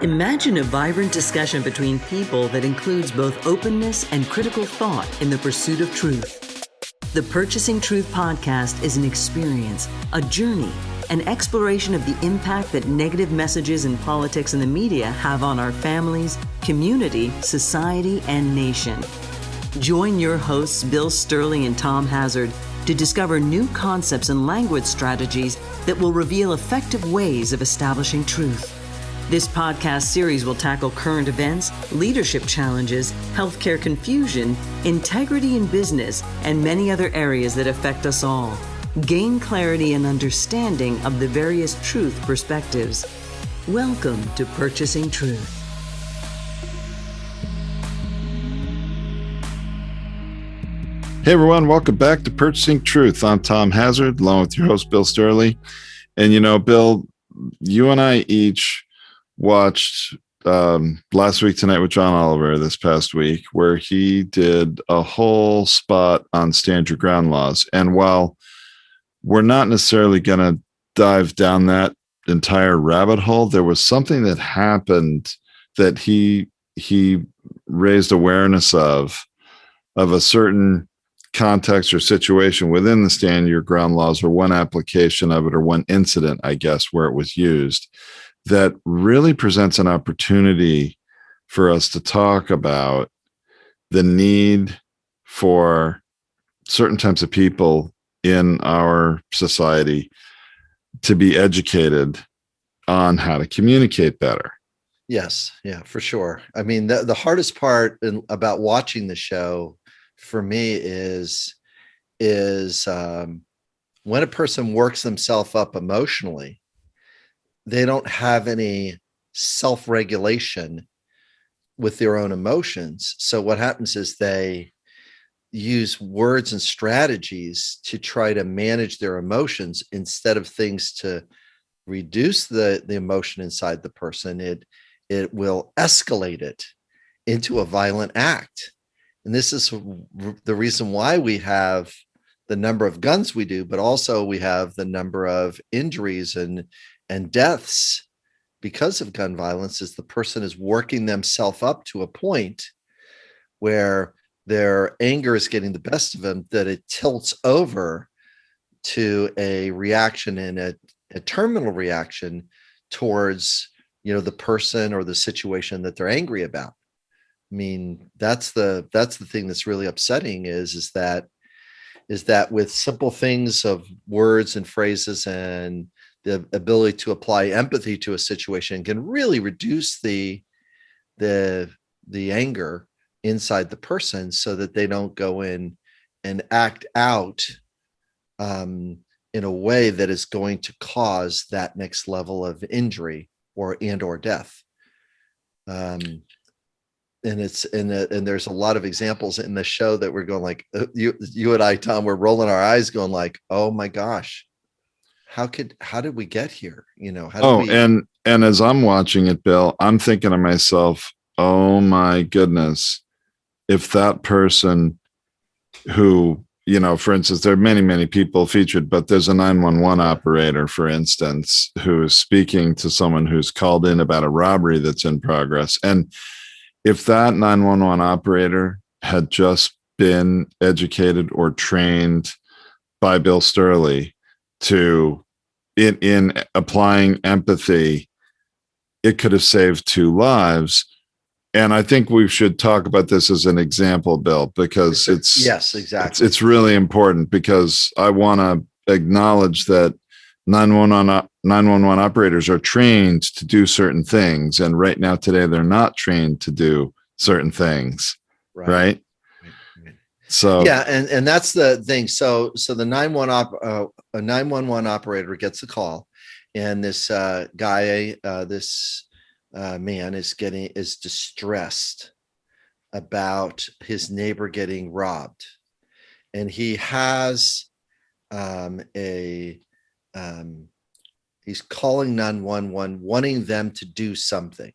Imagine a vibrant discussion between people that includes both openness and critical thought in the pursuit of truth. The Purchasing Truth podcast is an experience, a journey, an exploration of the impact that negative messages in politics and the media have on our families, community, society, and nation. Join your hosts, Bill Stierle and Tom Hazard, to discover new concepts and language strategies that will reveal effective ways of establishing truth. This podcast series will tackle current events, leadership challenges, healthcare confusion, integrity in business, and many other areas that affect us all. Gain clarity and understanding of the various truth perspectives. Welcome to Purchasing Truth. Hey everyone, welcome back to Purchasing Truth. I'm Tom Hazard, along with your host, Bill Stierle. And you know, Bill, you and I each watched Last Week Tonight with John Oliver this past week, where he did a whole spot on stand your ground laws. And while we're not necessarily going to dive down that entire rabbit hole, there was something that happened that he raised awareness of a certain context or situation within the stand your ground laws, or one application of it, or one incident, I guess, where it was used, that really presents an opportunity for us to talk about the need for certain types of people in our society to be educated on how to communicate better. Yes. Yeah, for sure. I mean, the hardest part about watching the show for me is when a person works themselves up emotionally, they don't have any self-regulation with their own emotions. So what happens is they use words and strategies to try to manage their emotions instead of things to reduce the emotion inside the person. It will escalate it into a violent act. And this is the reason why we have the number of guns we do, but also we have the number of injuries and deaths because of gun violence, is the person is working themselves up to a point where their anger is getting the best of them, that it tilts over to a reaction, and a terminal reaction towards, the person or the situation that they're angry about. I mean, that's the thing that's really upsetting is that with simple things of words and phrases and the ability to apply empathy to a situation can really reduce the anger inside the person, so that they don't go in and act out in a way that is going to cause that next level of injury or death. And there's a lot of examples in the show that we're going like, you and I, Tom, we're rolling our eyes going like, oh my gosh, how did we get here? And as I'm watching it, Bill, I'm thinking to myself, oh my goodness, if that person who, for instance, there are many, many people featured, but there's a 911 operator, for instance, who is speaking to someone who's called in about a robbery that's in progress. And if that 911 operator had just been educated or trained by Bill Stierle in applying empathy, it could have saved 2 lives. And I think we should talk about this as an example, Bill, because yes, exactly. It's really important, because I want to acknowledge that 911 operators are trained to do certain things. And right now today, they're not trained to do certain things. Right. So, yeah. And that's the thing. So the 911 operator gets a call, and this guy, man is distressed about his neighbor getting robbed. And he has he's calling 911, wanting them to do something.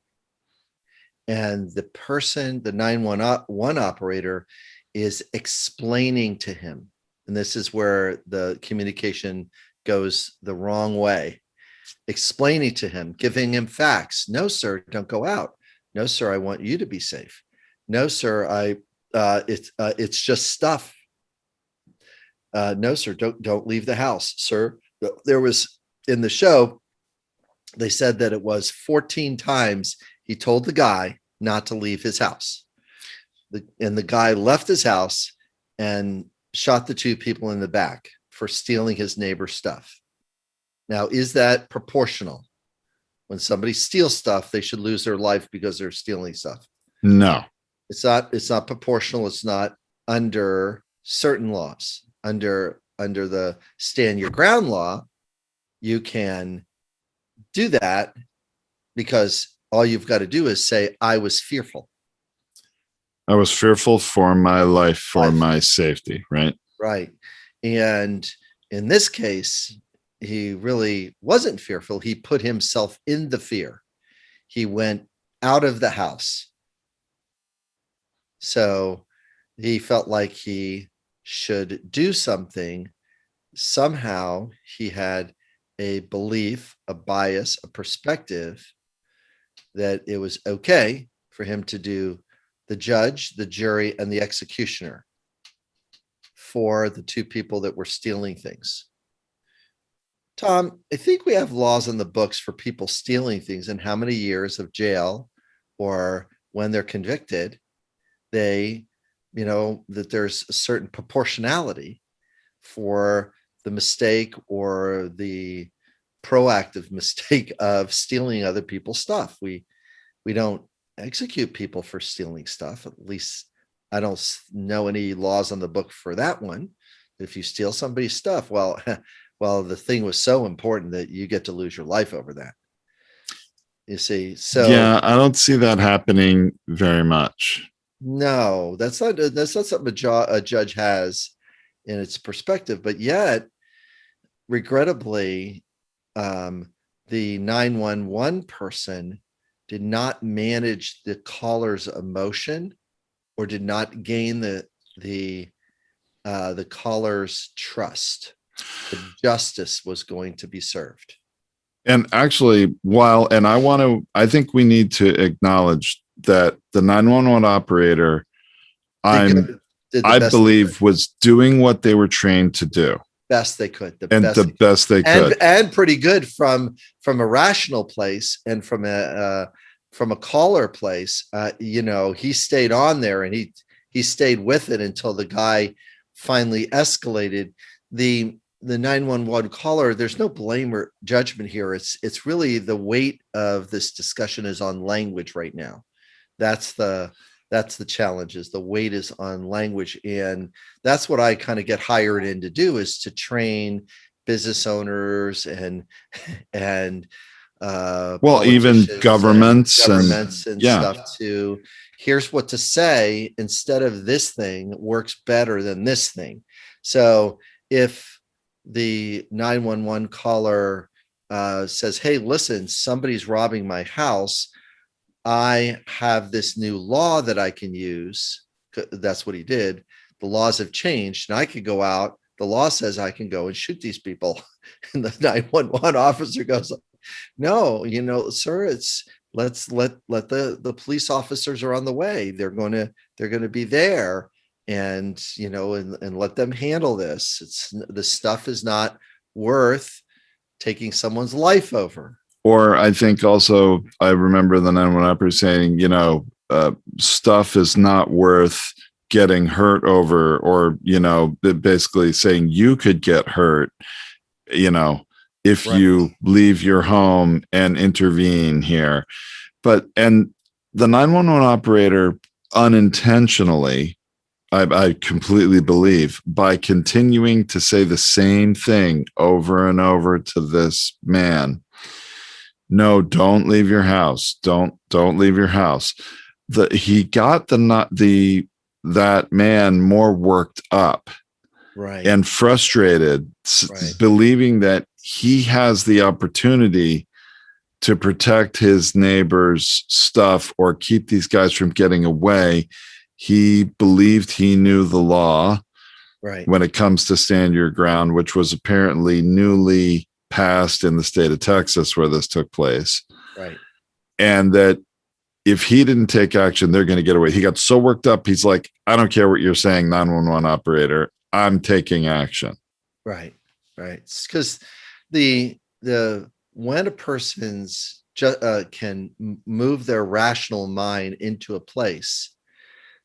And the 911 operator is explaining to him, and this is where the communication goes the wrong way, explaining to him, giving him facts. No, sir, don't go out. No, sir, I want you to be safe. No, sir, it's just stuff. No, sir, don't leave the house, sir. There was in the show, they said that it was 14 times he told the guy not to leave his house. And the guy left his house and shot the two people in the back for stealing his neighbor's stuff. Now, is that proportional? When somebody steals stuff, they should lose their life because they're stealing stuff. No, it's not proportional. It's not under certain laws. Under the stand your ground law, you can do that because all you've got to do is say, I was fearful. I was fearful for my life, for my safety, right? Right. And in this case, he really wasn't fearful. He put himself in the fear. He went out of the house. So he felt like he should do something. Somehow he had a belief, a bias, a perspective that it was okay for him to do the judge, the jury, and the executioner for the two people that were stealing things. Tom, I think we have laws in the books for people stealing things and how many years of jail, or when they're convicted, that there's a certain proportionality for the mistake or the proactive mistake of stealing other people's stuff. We don't execute people for stealing stuff. At least I don't know any laws on the book for that one. If you steal somebody's stuff, well, the thing was so important that you get to lose your life over that. You see, so yeah, I don't see that happening very much. No, that's not something a judge has in its perspective. But yet, regrettably, the 911 person did not manage the caller's emotion, or did not gain the caller's trust. The justice was going to be served. And actually, I think we need to acknowledge that the 911 operator, I believe, was doing what they were trained to do. Best they could. The best they could. And pretty good from a rational place and from a caller place. He stayed on there and he stayed with it until the guy finally escalated. The 911 caller, there's no blame or judgment here. It's really the weight of this discussion is on language right now. That's the challenge, is the weight is on language. And that's what I kind of get hired in to do, is to train business owners and even governments and stuff to, here's what to say instead of this thing works better than this thing. So if the 911 caller says, hey, listen, somebody's robbing my house, I have this new law that I can use. That's what he did. The laws have changed and I could go out. The law says I can go and shoot these people. And the 911 officer goes, no, sir, let's let the police officers are on the way. They're going to be there, and let them handle this. The stuff is not worth taking someone's life over. Or I think also, I remember the 911 operator saying, stuff is not worth getting hurt over, or, basically saying you could get hurt, if right. You leave your home and intervene here. And the 911 operator unintentionally, I completely believe, by continuing to say the same thing over and over to this man, no, don't leave your house. Don't leave your house. He got that man more worked up, right, and frustrated, right, believing that he has the opportunity to protect his neighbor's stuff or keep these guys from getting away. He believed he knew the law, right, when it comes to stand your ground, which was apparently newly passed in the state of Texas where this took place. Right. And that if he didn't take action, they're going to get away. He got so worked up. He's like, I don't care what you're saying, 911 operator. I'm taking action. Right. Right. Because the when a person's can move their rational mind into a place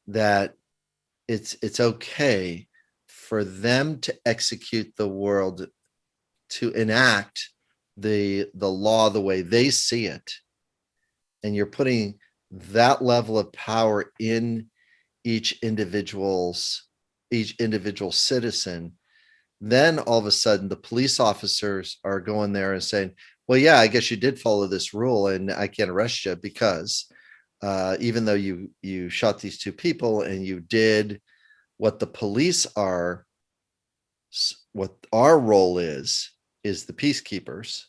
that it's okay for them to execute the world, to enact the law the way they see it, and you're putting that level of power in each individual citizen, then all of a sudden the police officers are going there and saying, well, yeah, I guess you did follow this rule and I can't arrest you because even though you shot these two people and you did what the police are, what our role is the peacekeepers,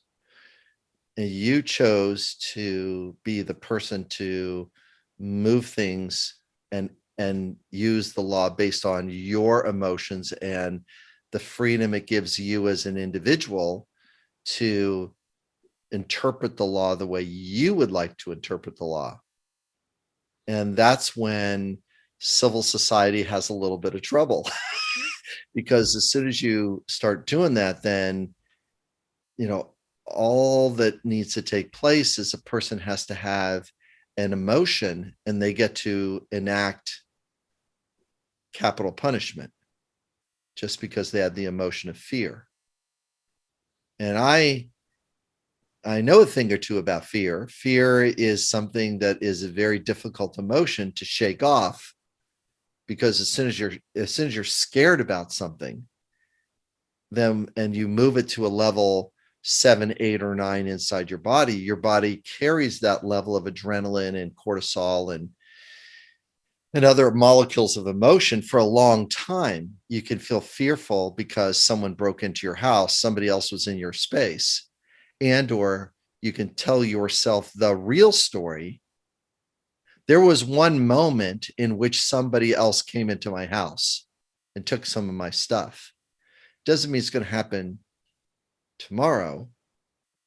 and you chose to be the person to move things and use the law based on your emotions and the freedom it gives you as an individual to interpret the law the way you would like to interpret the law. And that's when civil society has a little bit of trouble because as soon as you start doing that, then, all that needs to take place is a person has to have an emotion and they get to enact capital punishment just because they had the emotion of fear. And I know a thing or two about fear. Fear is something that is a very difficult emotion to shake off, because as soon as you're scared about something, then and you move it to a level 7, 8, or 9 inside your body carries that level of adrenaline and cortisol and other molecules of emotion for a long time. You can feel fearful because someone broke into your house, somebody else was in your space, and or you can tell yourself the real story. There was one moment in which somebody else came into my house and took some of my stuff. Doesn't mean it's going to happen tomorrow.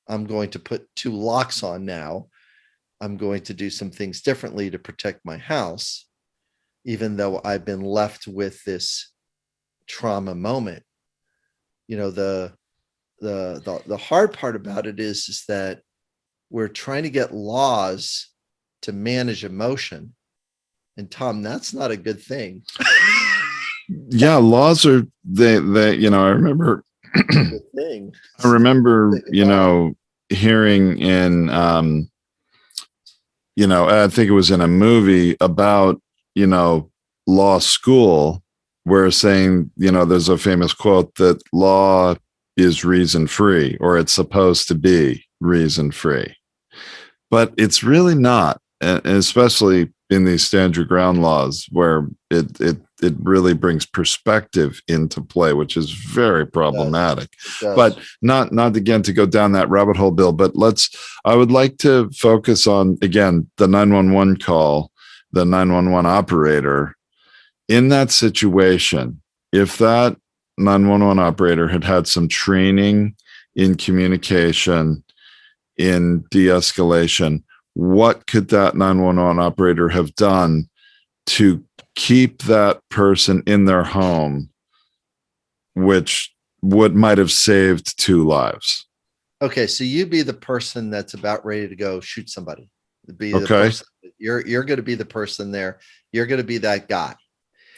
I'm going to put 2 locks on now. I'm going to do some things differently to protect my house, even though I've been left with this trauma moment. The hard part about it is that we're trying to get laws to manage emotion. And Tom, that's not a good thing. Yeah, laws are they I remember thing. I remember, hearing in I think it was in a movie about, law school, where saying, there's a famous quote that law is reason free, or it's supposed to be reason free, but it's really not. And especially in these stand your ground laws, where it really brings perspective into play, which is very problematic. It does. But not again to go down that rabbit hole, Bill. But I would like to focus on again the 911 call, the 911 operator in that situation. If that 911 operator had had some training in communication, in de-escalation, what could that 911 operator have done to keep that person in their home, which might have saved 2 lives? Okay, so you be the person that's about ready to go shoot somebody. Be the Okay. person. You're going to be the person there. You're going to be that guy.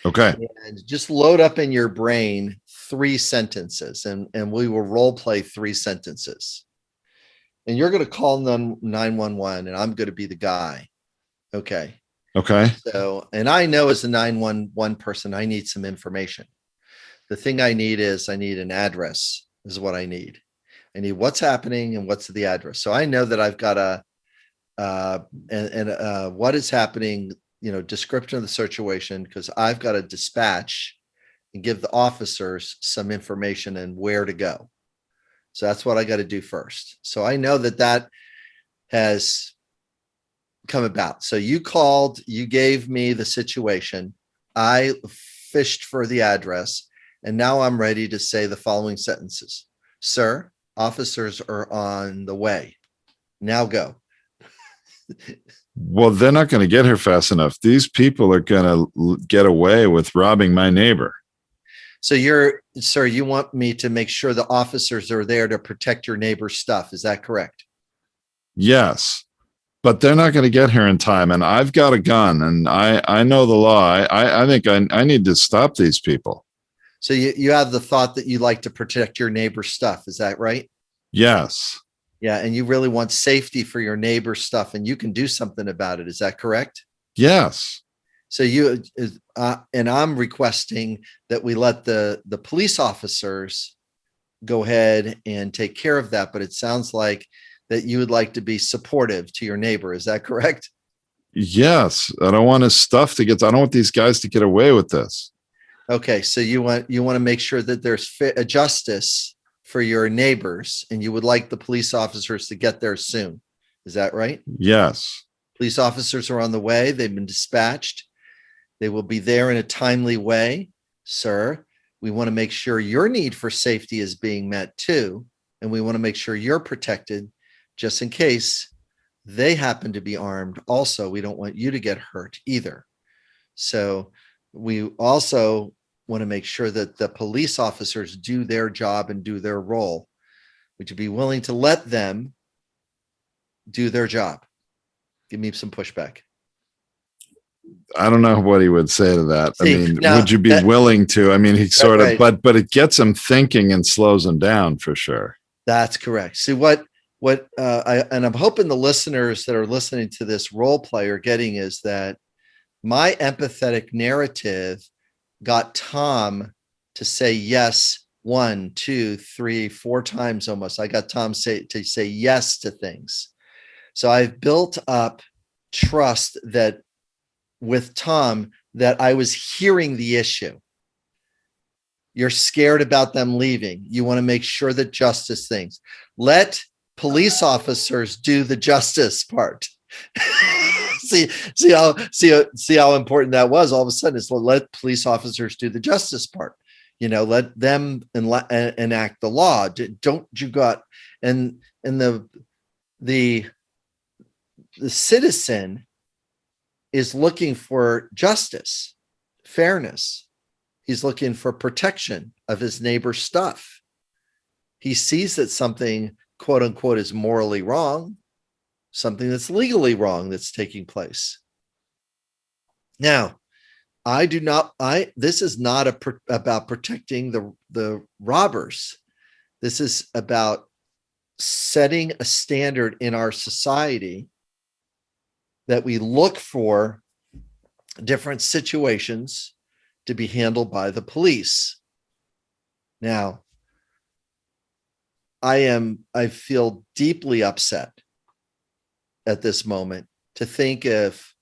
Okay. And just load up in your brain 3 sentences, and we will role play 3 sentences. And you're going to call 911, and I'm going to be the guy. Okay. So, and I know as a 911 person, I need some information. The thing I need an address is what I need. I need what's happening and what's the address. So I know that I've got what is happening, description of the situation, because I've got to dispatch and give the officers some information and where to go. So that's what I got to do first. So I know that has come about. So you called, you gave me the situation. I fished for the address, and now I'm ready to say the following sentences. Sir, Officers are on the way. Now go. Well, they're not going to get here fast enough. These people are going to get away with robbing my neighbor. So sir, you want me to make sure the officers are there to protect your neighbor's stuff. Is that correct? Yes, but they're not going to get here in time. And I've got a gun, and I know the law. I think I need to stop these people. So you have the thought that you like to protect your neighbor's stuff. Is that right? Yes. Yeah. And you really want safety for your neighbor's stuff, and you can do something about it. Is that correct? Yes. So and I'm requesting that we let the police officers go ahead and take care of that. But it sounds like that you would like to be supportive to your neighbor. Is that correct? Yes. I don't want his stuff I don't want these guys to get away with this. Okay. So you want to make sure that there's justice for your neighbors, and you would like the police officers to get there soon. Is that right? Yes. Police officers are on the way. They've been dispatched. They will be there in a timely way, sir. We want to make sure your need for safety is being met too. And we want to make sure you're protected just in case they happen to be armed. Also, we don't want you to get hurt either. So we also want to make sure that the police officers do their job and do their role. Would you be willing to let them do their job? Give me some pushback. I don't know what he would say to that. See, I mean, now, would you be willing to? I mean, he sort of, right. but it gets him thinking and slows him down for sure. That's correct. See and I'm hoping the listeners that are listening to this role play are getting is that my empathetic narrative got Tom to say yes 1, 2, 3, 4 times almost. I got Tom to say yes to things. So I've built up trust that with Tom that I was hearing the issue. You're scared about them leaving. You want to make sure that justice things. Let police officers do the justice part. see how important that was. All of a sudden, it's let police officers do the justice part. Let them enact the law. Don't you got and the citizen is looking for justice, fairness. He's looking for protection of his neighbor's stuff. He sees that something, quote unquote, is morally wrong, something that's legally wrong that's taking place. Now, this is not about protecting the robbers. This is about setting a standard in our society that we look for different situations to be handled by the police. Now, I feel deeply upset at this moment to think if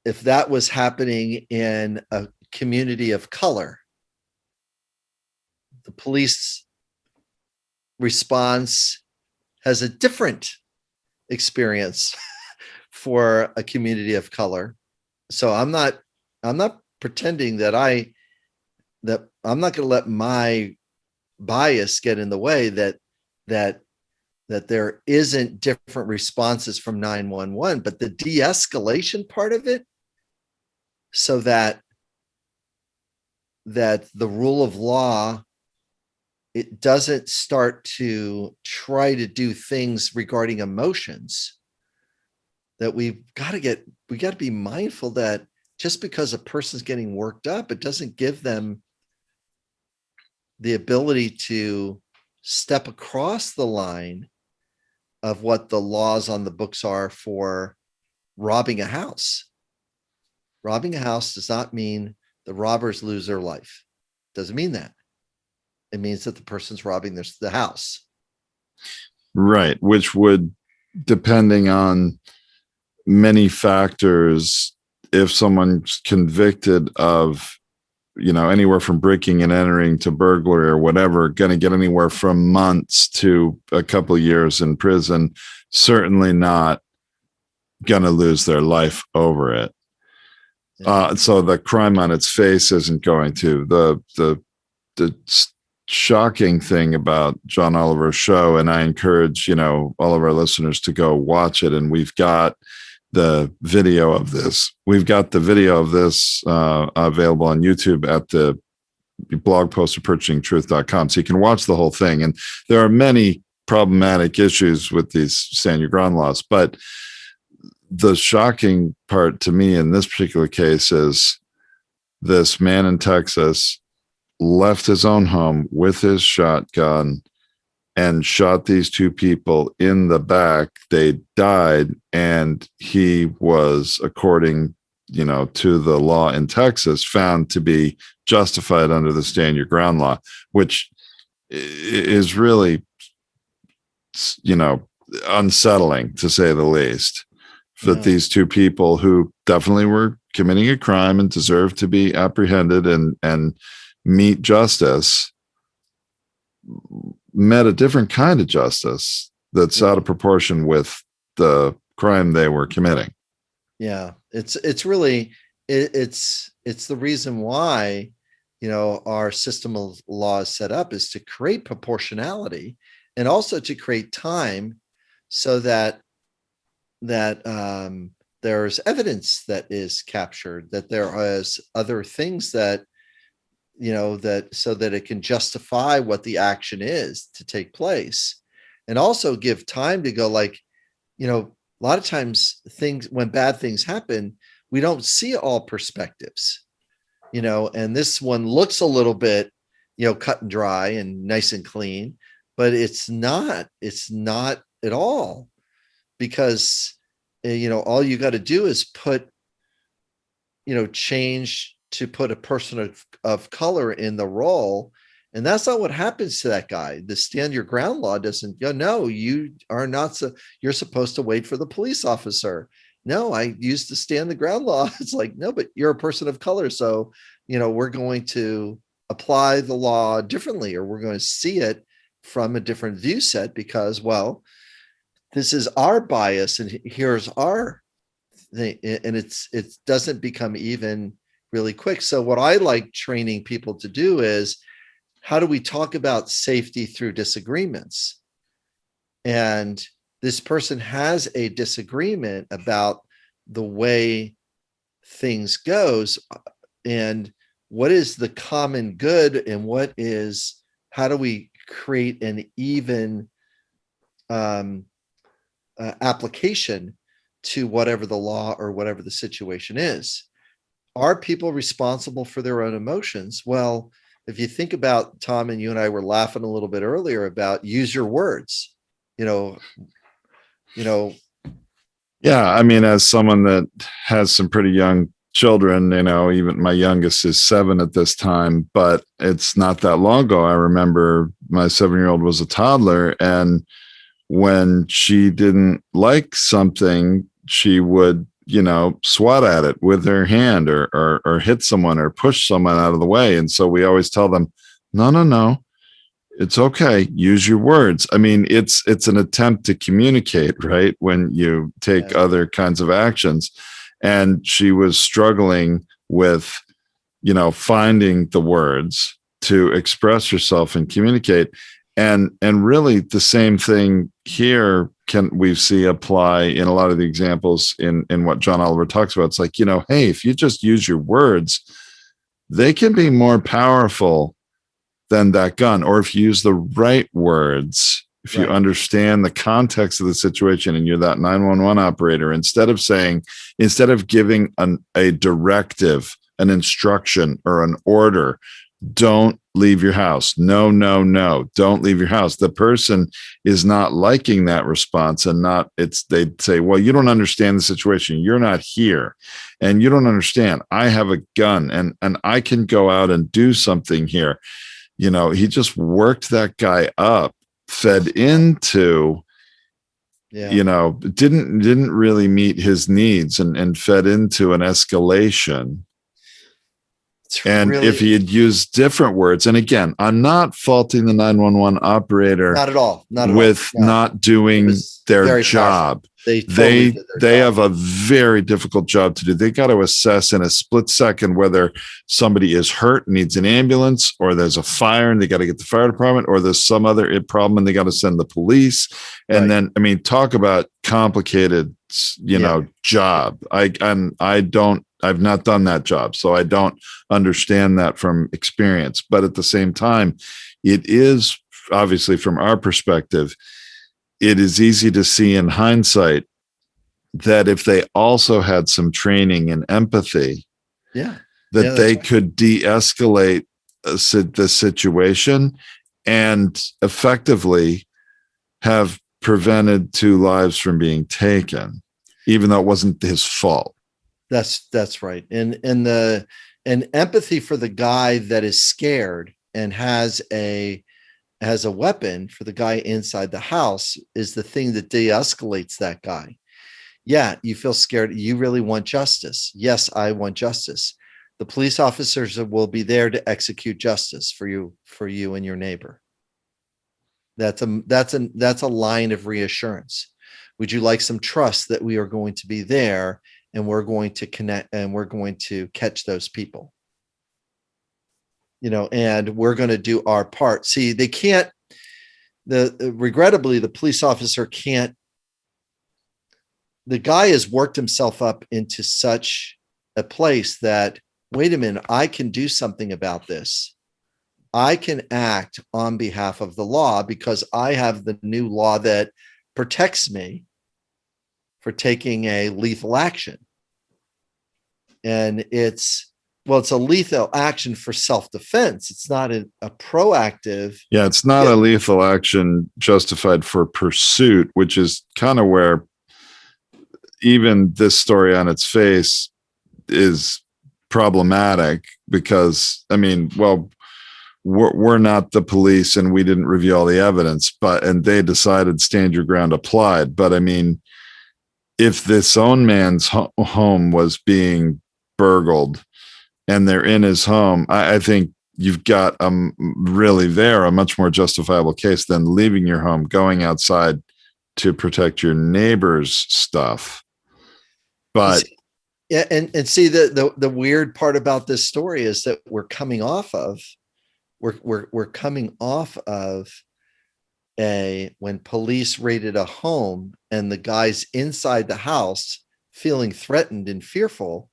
that was happening in a community of color, the police response has a different experience for a community of color. So I'm not pretending that I'm not going to let my bias get in the way that there isn't different responses from 911, but the de-escalation part of it, so that the rule of law, it doesn't start to try to do things regarding emotions, that we got to be mindful that just because a person's getting worked up, it doesn't give them the ability to step across the line of what the laws on the books are for robbing a house. Robbing a house does not mean the robbers lose their life. Doesn't mean that. It means that the person's robbing the house. Right. Which would, depending on many factors, if someone's convicted of, anywhere from breaking and entering to burglary or whatever, going to get anywhere from months to a couple of years in prison, certainly not going to lose their life over it. So the crime on its face isn't going to. The shocking thing about John Oliver's show, and I encourage, all of our listeners to go watch it. And we've got the video of this. Available on YouTube at the blog post of purchasingtruth.com. So you can watch the whole thing. And there are many problematic issues with these stand your ground laws. But the shocking part to me in this particular case is this man in Texas left his own home with his shotgun and shot these two people in the back. They died, and he was, according to the law in Texas, found to be justified under the stand your ground law, which is really, unsettling, to say the least, that these two people who definitely were committing a crime and deserve to be apprehended and meet justice met a different kind of justice that's out of proportion with the crime they were committing. Yeah, it's really it's the reason why our system of law is set up, is to create proportionality and also to create time so that there's evidence that is captured, that there is other things that so that it can justify what the action is to take place, and also give time to go, like, a lot of times when bad things happen, we don't see all perspectives, and this one looks a little bit, cut and dry and nice and clean, but it's not at all, because, all you got to do is put, change to put a person of color in the role. And that's not what happens to that guy. The stand your ground law doesn't go, no, you are not. You're supposed to wait for the police officer. No, I used to stand the ground law. It's like, no, but you're a person of color. So, we're going to apply the law differently, or we're going to see it from a different view set, because, well, this is our bias and here's our thing. And it doesn't become even really quick. So what I like training people to do is, how do we talk about safety through disagreements? And this person has a disagreement about the way things goes, and what is the common good, and how do we create an even application to whatever the law or whatever the situation is. Are people responsible for their own emotions? Well, if you think about, Tom, and you and I were laughing a little bit earlier about use your words, Yeah, I mean, as someone that has some pretty young children, even my youngest is 7 at this time, but it's not that long ago. I remember my 7-year-old was a toddler, and when she didn't like something, she would, swat at it with her hand, or hit someone, or push someone out of the way. And so we always tell them, no, it's okay. Use your words. I mean, it's an attempt to communicate, right? When you take other kinds of actions. And she was struggling with, finding the words to express herself and communicate. And really the same thing here we see apply in a lot of the examples in what John Oliver talks about. It's like, hey, if you just use your words, they can be more powerful than that gun. Or if you use the right words, if you understand the context of the situation, and you're that 911 operator, instead of giving a directive, an instruction, or an order, don't leave your house. No, don't leave your house. The person is not liking that response, and they'd say, well, you don't understand the situation. You're not here, and you don't understand. I have a gun, and I can go out and do something here. He just worked that guy up, fed into, didn't really meet his needs, and fed into an escalation. And if he had used different words, and again, I'm not faulting the 911 operator, not at all, not doing their job. They totally they did their job. have a very difficult job to do. They got to assess in a split second whether somebody is hurt, needs an ambulance, or there's a fire and they got to get the fire department, or there's some other problem and they got to send the police. And Right. then, I mean, talk about complicated, job. I've not done that job, so I don't understand that from experience. But at the same time, it is obviously from our perspective, it is easy to see in hindsight that if they also had some training and empathy, they could de-escalate the situation and effectively have prevented 2 lives from being taken, even though it wasn't his fault. That's right. And empathy for the guy that is scared and has a weapon for the guy inside the house is the thing that de-escalates that guy. Yeah, you feel scared. You really want justice. Yes, I want justice. The police officers will be there to execute justice for you and your neighbor. That's a line of reassurance. Would you like some trust that we are going to be there and we're going to connect and we're going to catch those people? And we're going to do our part. See, they can't, regrettably, the police officer can't, the guy has worked himself up into such a place that, wait a minute, I can do something about this. I can act on behalf of the law because I have the new law that protects me for taking a lethal action. And it's a lethal action for self-defense. It's not a proactive. Yeah, it's not a lethal action justified for pursuit, which is kind of where even this story on its face is problematic because, I mean, well, we're not the police and we didn't review all the evidence, and they decided stand your ground applied. But I mean, if this own man's home was being burgled and they're in his home, I think you've got really a much more justifiable case than leaving your home, going outside to protect your neighbor's stuff. But and see the weird part about this story is that we're coming off of when police raided a home and the guy's inside the house feeling threatened and fearful.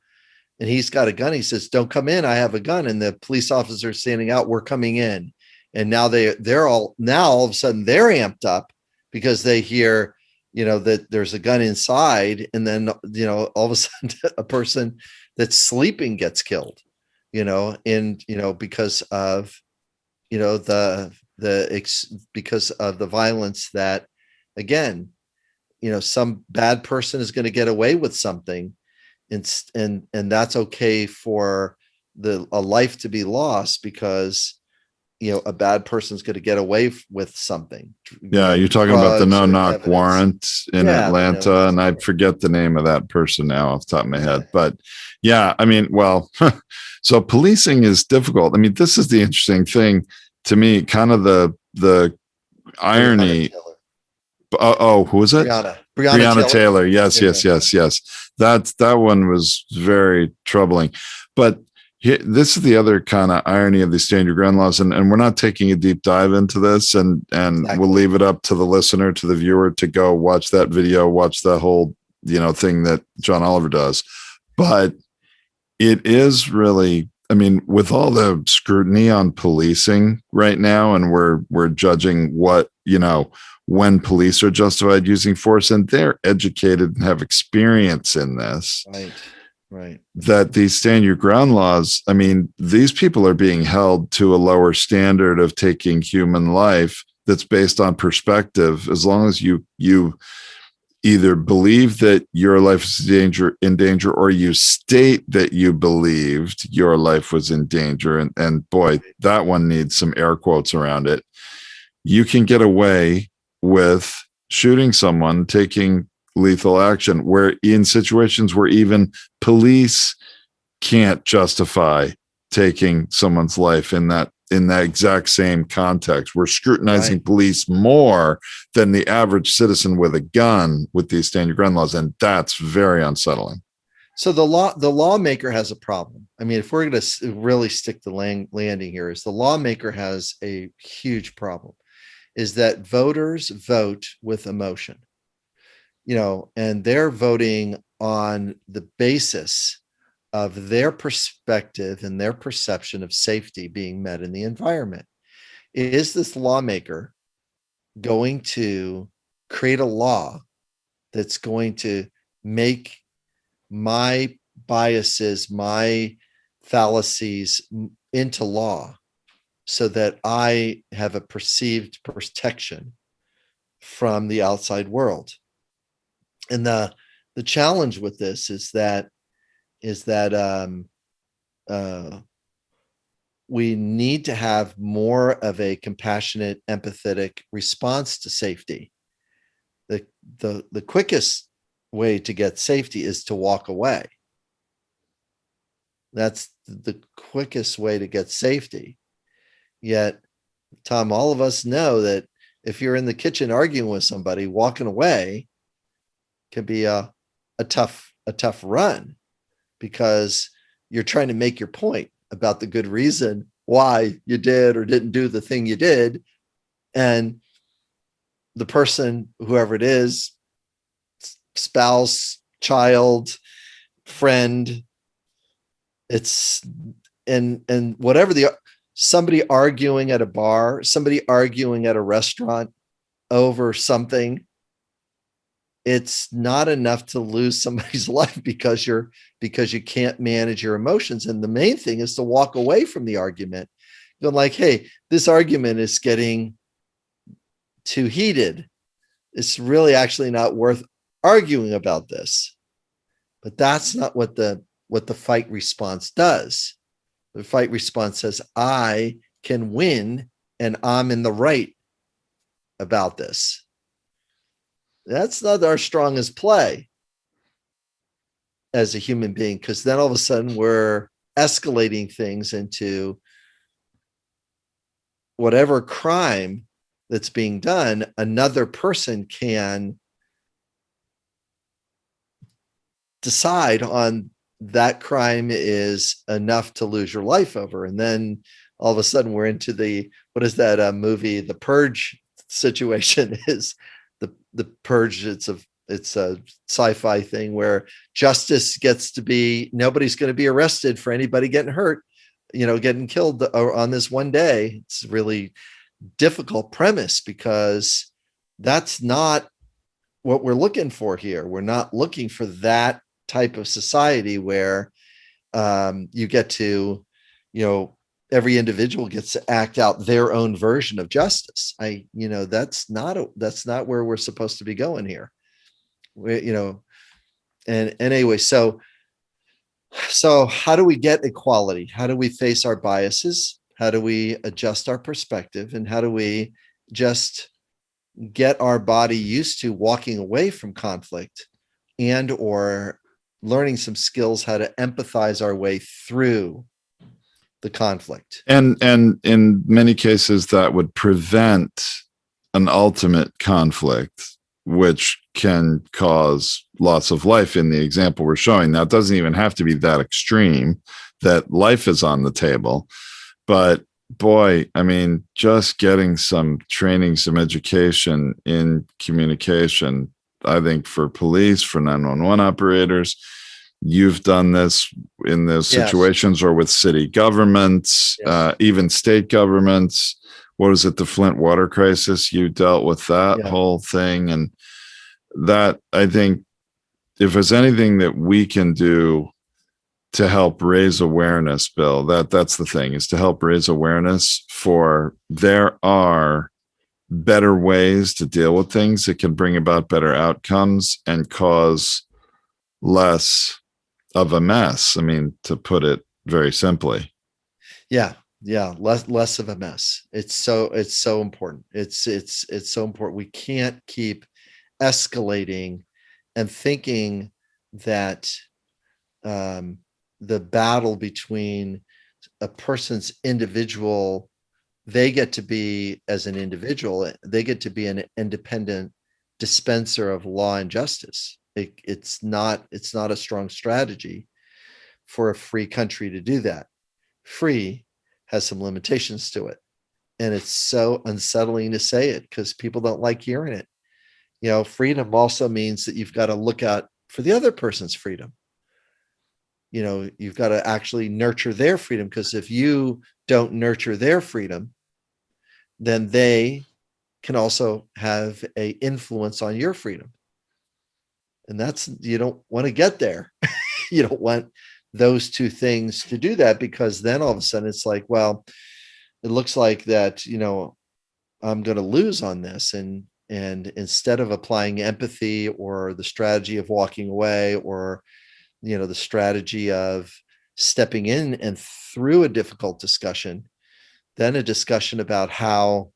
And he's got a gun. He says, "Don't come in. I have a gun." And the police officer standing out, "We're coming in." And now all of a sudden they're amped up because they hear, that there's a gun inside. And then, all of a sudden a person that's sleeping gets killed, because of, because of the violence that, again, some bad person is going to get away with something. And that's okay for a life to be lost because, a bad person's going to get away with something. Yeah, you're talking about the no-knock warrant in Atlanta, and I forget the name of that person now off the top of my head. But yeah, I mean, well, so policing is difficult. I mean, this is the interesting thing to me, kind of the irony. Who was it? Breonna Taylor. Yes. That one was very troubling. But this is the other kind of irony of the stand your ground laws, and we're not taking a deep dive into this, and exactly. We'll leave it up to the listener, to the viewer, to go watch that video, watch the whole thing that John Oliver does. But it is really, I mean, with all the scrutiny on policing right now, and we're judging what when police are justified using force, and they're educated and have experience in this. Right. That these stand your ground laws, I mean, these people are being held to a lower standard of taking human life that's based on perspective. As long as you either believe that your life is in danger, or you state that you believed your life was in danger. And boy, that one needs some air quotes around it. You can get away with shooting someone, taking lethal action, where in situations where even police can't justify taking someone's life in that in that exact same context. We're scrutinizing Right. police more than the average citizen with a gun with these stand your ground laws, and that's very unsettling. So the lawmaker has a problem. I mean, if we're going to really stick the landing here, is the lawmaker has a huge problem, is that voters vote with emotion, and they're voting on the basis of their perspective and their perception of safety being met in the environment. Is this lawmaker going to create a law that's going to make my biases, my fallacies into law so that I have a perceived protection from the outside world? And the challenge with this is that we need to have more of a compassionate, empathetic response to safety. The quickest way to get safety is to walk away. That's the quickest way to get safety. Yet, Tom, all of us know that if you're in the kitchen arguing with somebody, walking away can be a tough run, because you're trying to make your point about the good reason why you did or didn't do the thing you did. And the person, whoever it is, spouse, child, friend, it's and whatever somebody arguing at a bar, somebody arguing at a restaurant over something, it's not enough to lose somebody's life because you can't manage your emotions. And the main thing is to walk away from the argument. You're like, hey, this argument is getting too heated. It's really actually not worth arguing about this. But that's not what the fight response does. The fight response says, I can win and I'm in the right about this. That's not our strongest play as a human being, because then all of a sudden we're escalating things into whatever crime that's being done. Another person can decide on that crime is enough to lose your life over. And then all of a sudden we're into what is that movie, The Purge situation? Is the Purge. It's a sci-fi thing where justice gets to be, nobody's going to be arrested for anybody getting hurt, getting killed on this one day. It's a really difficult premise, because that's not what we're looking for here. We're not looking for that type of society where you get to, every individual gets to act out their own version of justice. That's not where we're supposed to be going here. And anyway, so how do we get equality? How do we face our biases? How do we adjust our perspective? And how do we just get our body used to walking away from conflict and or learning some skills how to empathize our way through the conflict? And in many cases that would prevent an ultimate conflict, which can cause loss of life in the example we're showing. Now, it doesn't even have to be that extreme that life is on the table. But boy, I mean, just getting some training, some education in communication, I think for police, for 911 operators, you've done this in those situations. Yes. Or with city governments, yes. Even state governments. What was it? The Flint water crisis. You dealt with that whole thing. And that, I think, if there's anything that we can do to help raise awareness, Bill, that's the thing, is to help raise awareness for there are better ways to deal with things that can bring about better outcomes and cause less of a mess. I mean, to put it very simply. Yeah. Less of a mess. It's so important. It's so important. We can't keep escalating and thinking that the battle between a person's individual they get to be, as an individual, they get to be an independent dispenser of law and justice. It's not a strong strategy for a free country to do that. Free has some limitations to it. And it's so unsettling to say it because people don't like hearing it. Freedom also means that you've got to look out for the other person's freedom. You've got to actually nurture their freedom, because if you don't nurture their freedom, then they can also have a influence on your freedom. And you don't want to get there. You don't want those two things to do that, because then all of a sudden it's like, well, it looks like that, I'm going to lose on this. And instead of applying empathy or the strategy of walking away, or the strategy of stepping in and through a difficult discussion, then a discussion about how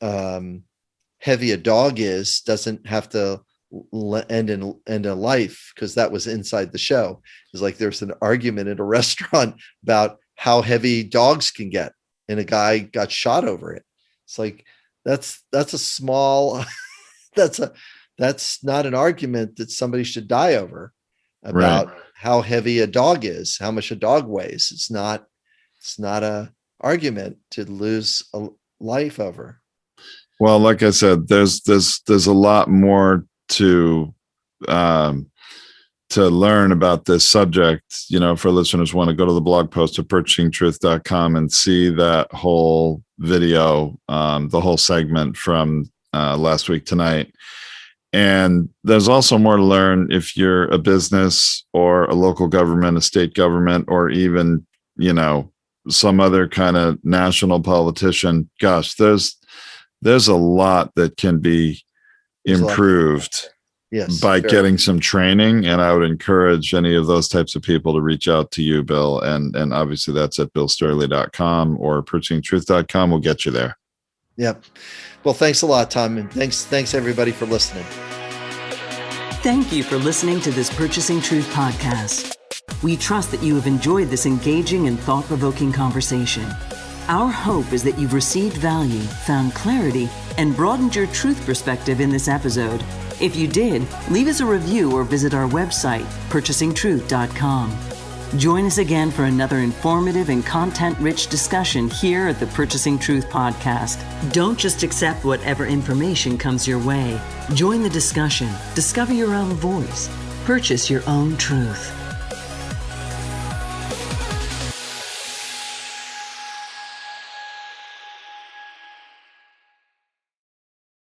heavy a dog is doesn't have to end in a life, because that was inside the show. It's like there's an argument in a restaurant about how heavy dogs can get, and a guy got shot over it. It's like that's a small that's not an argument that somebody should die over, about how heavy a dog is, how much a dog weighs. It's not a argument to lose a life over. Well, like I said, there's a lot more to learn about this subject. For listeners who want to go to the blog post at purchasingtruth.com and see that whole video, the whole segment from last week tonight. And there's also more to learn if you're a business or a local government, a state government, or even, some other kind of national politician. Gosh, there's a lot that can be improved by getting some training. And I would encourage any of those types of people to reach out to you, Bill. And obviously that's at billstierle.com or purchasingtruth.com. We'll get you there. Yep. Well, thanks a lot, Tom. And thanks everybody for listening. Thank you for listening to this Purchasing Truth podcast. We trust that you have enjoyed this engaging and thought-provoking conversation. Our hope is that you've received value, found clarity, and broadened your truth perspective in this episode. If you did, leave us a review or visit our website, purchasingtruth.com. Join us again for another informative and content-rich discussion here at the Purchasing Truth podcast. Don't just accept whatever information comes your way. Join the discussion. Discover your own voice. Purchase your own truth.